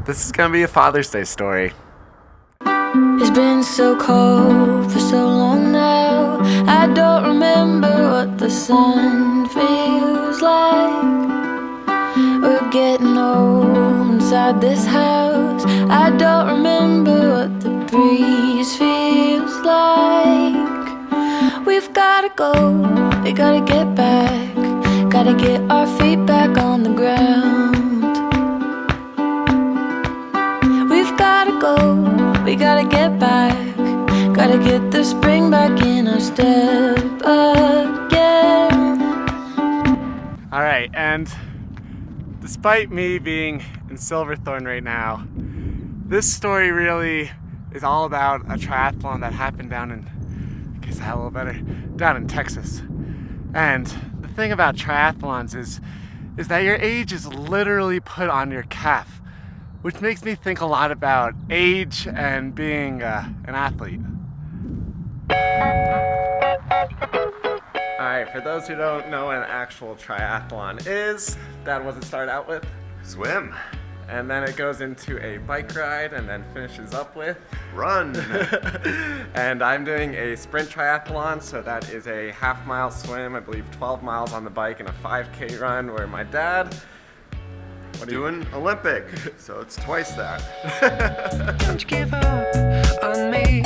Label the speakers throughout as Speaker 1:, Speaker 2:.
Speaker 1: This is gonna be a Father's Day story.
Speaker 2: It's been so cold for so long now. I don't remember what the sun feels like. We're getting old inside this house. I don't remember what the breeze feels like. We've gotta go, we gotta get back. Gotta get our feet back on the ground. We've gotta go, we gotta get back. Gotta get the spring back in our step again.
Speaker 1: Alright, and despite me being in Silverthorne right now, this story really is all about a triathlon that happened down in Texas. And the thing about triathlons is that your age is literally put on your calf, which makes me think a lot about age and being an athlete. Alright, for those who don't know what an actual triathlon is, Dad, what does it start out with?
Speaker 3: Swim.
Speaker 1: And then it goes into a bike ride and then finishes up with
Speaker 3: Run.
Speaker 1: and I'm doing a sprint triathlon, so that is a half-mile swim, I believe 12 miles on the bike, and a 5K run, where my dad...
Speaker 3: Doing Olympic, so it's twice that.
Speaker 4: Don't you give up on me.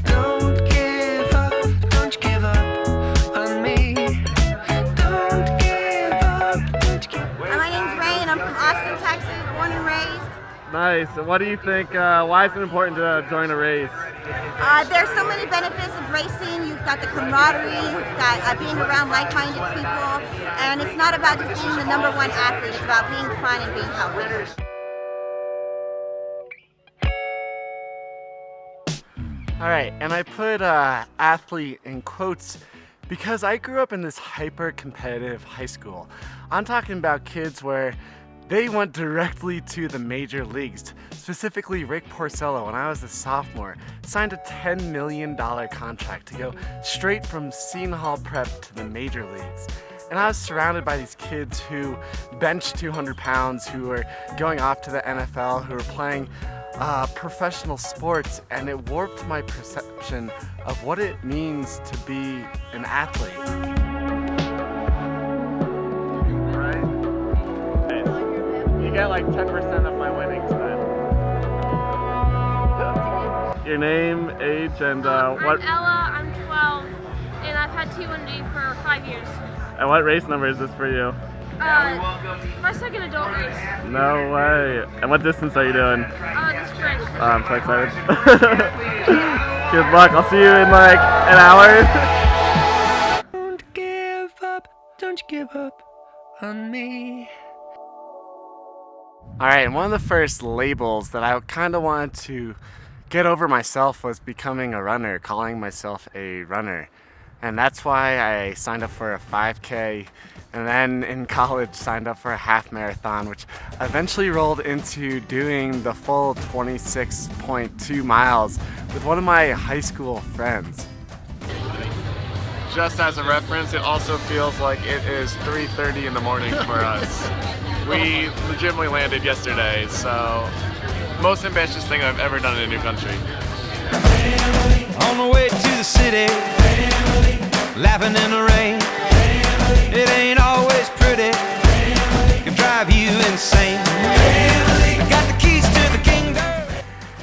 Speaker 4: Don't give up. Don't you give up on me. Don't give up. Don't you give up.
Speaker 5: My name's Ray and I'm from Austin, Texas, born and raised.
Speaker 1: Nice. And what do you think, why is it important to join a race?
Speaker 5: There's so many benefits of racing. You've got the camaraderie, you've got being around like-minded people, and it's not about just being the number one athlete, it's about being fun and being healthy.
Speaker 1: Alright, and I put athlete in quotes because I grew up in this hyper-competitive high school. I'm talking about kids where they went directly to the major leagues. Specifically, Rick Porcello, when I was a sophomore, signed a $10 million contract to go straight from Seton Hall Prep to the major leagues. And I was surrounded by these kids who benched 200 pounds, who were going off to the NFL, who were playing professional sports, and it warped my perception of what it means to be an athlete. You get like 10% of my winnings then. Your name, age, and what?
Speaker 6: I'm Ella, I'm 12, and I've had T1D for 5 years.
Speaker 1: And what race number is this for you?
Speaker 6: My second adult race.
Speaker 1: No way. And what distance are you doing?
Speaker 6: The sprint.
Speaker 1: Oh, I'm so excited. Good luck. I'll see you in like an hour.
Speaker 4: Don't give up. Don't you give up on me.
Speaker 1: Alright, and one of the first labels that I kind of wanted to get over myself was becoming a runner, calling myself a runner. And that's why I signed up for a 5K, and then in college signed up for a half marathon, which eventually rolled into doing the full 26.2 miles with one of my high school friends. Just as a reference, it also feels like it is 3:30 in the morning for us. We legitimately landed yesterday, so most ambitious thing I've ever done in a new country.
Speaker 7: On the way to the city, laughing in the rain. It ain't always pretty, can drive you insane. Got the keys to the kingdom.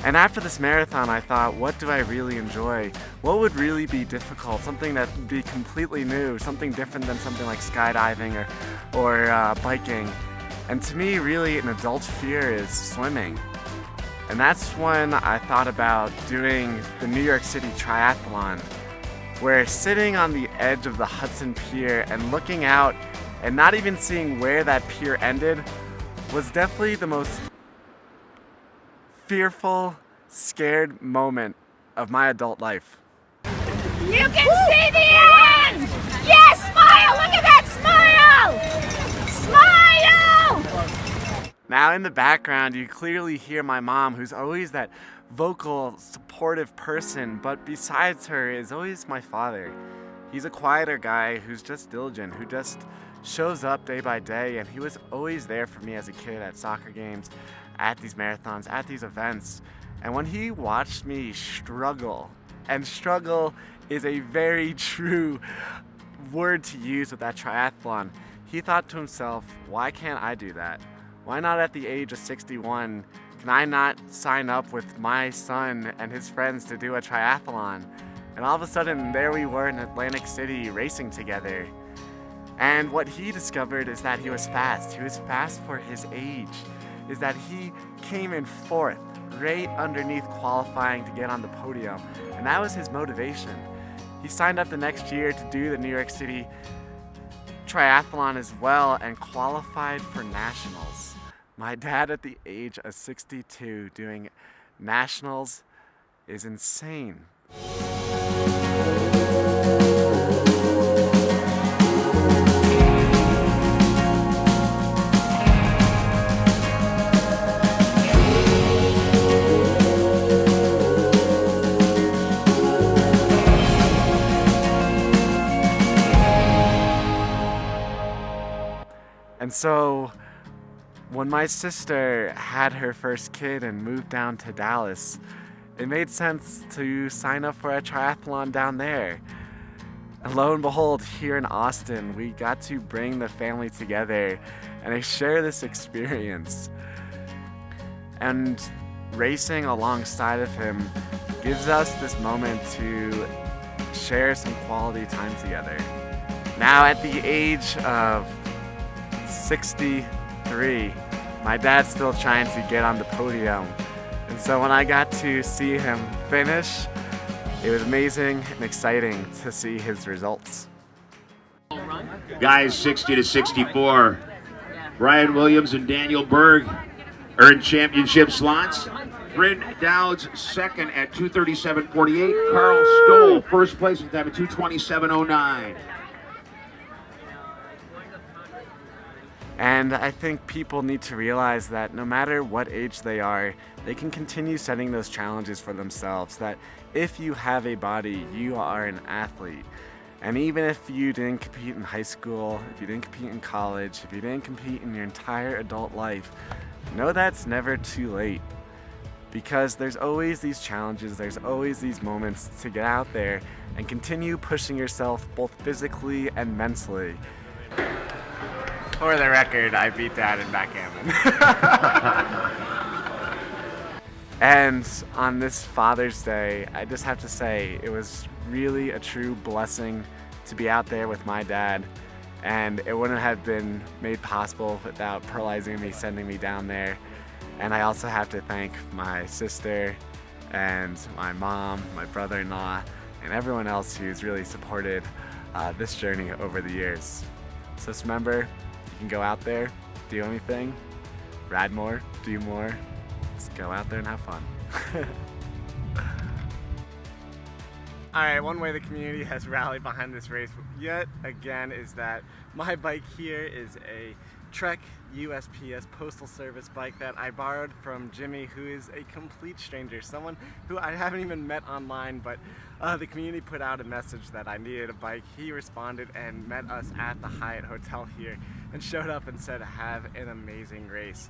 Speaker 1: And after this marathon, I thought, what do I really enjoy? What would really be difficult? Something that would be completely new, something different than something like skydiving or biking. And to me, really, an adult fear is swimming. And that's when I thought about doing the New York City Triathlon, where sitting on the edge of the Hudson Pier and looking out and not even seeing where that pier ended was definitely the most fearful, scared moment of my adult life.
Speaker 5: You can see the end! Yes, smile! Look at that smile! Smile!
Speaker 1: Now in the background, you clearly hear my mom, who's always that vocal, supportive person, but besides her is always my father. He's a quieter guy who's just diligent, who just shows up day by day, and he was always there for me as a kid at soccer games, at these marathons, at these events. And when he watched me struggle, and struggle is a very true word to use with that triathlon, he thought to himself, why can't I do that? Why not at the age of 61, can I not sign up with my son and his friends to do a triathlon? And all of a sudden, there we were in Atlantic City racing together. And what he discovered is that he was fast. He was fast for his age. Is that he came in 4th, right underneath qualifying to get on the podium. And that was his motivation. He signed up the next year to do the New York City Triathlon as well and qualified for nationals. My dad at the age of 62 doing nationals is insane. And so when my sister had her first kid and moved down to Dallas, it made sense to sign up for a triathlon down there. And lo and behold, here in Austin, we got to bring the family together and I share this experience. And racing alongside of him gives us this moment to share some quality time together. Now at the age of 63, my dad's still trying to get on the podium. And so when I got to see him finish, it was amazing and exciting to see his results.
Speaker 8: Guys 60 to 64, Brian Williams and Daniel Berg earned championship slots. Erik Douds second at 2:37.48. Carl Stoll first place with time at 2:27.09.
Speaker 1: And I think people need to realize that no matter what age they are, they can continue setting those challenges for themselves. That if you have a body, you are an athlete. And even if you didn't compete in high school, if you didn't compete in college, if you didn't compete in your entire adult life, know that's never too late. Because there's always these challenges, there's always these moments to get out there and continue pushing yourself both physically and mentally. For the record, I beat Dad in backgammon. And on this Father's Day, I just have to say, it was really a true blessing to be out there with my dad. And it wouldn't have been made possible without Pearl iZUMi sending me down there. And I also have to thank my sister and my mom, my brother-in-law, and everyone else who's really supported this journey over the years. So just remember, you can go out there, do anything, ride more, do more, just go out there and have fun. Alright, one way the community has rallied behind this race yet again is that my bike here is a Trek USPS Postal Service bike that I borrowed from Jimmy, who is a complete stranger, someone who I haven't even met online, but the community put out a message that I needed a bike. He responded and met us at the Hyatt Hotel here and showed up and said, have an amazing race.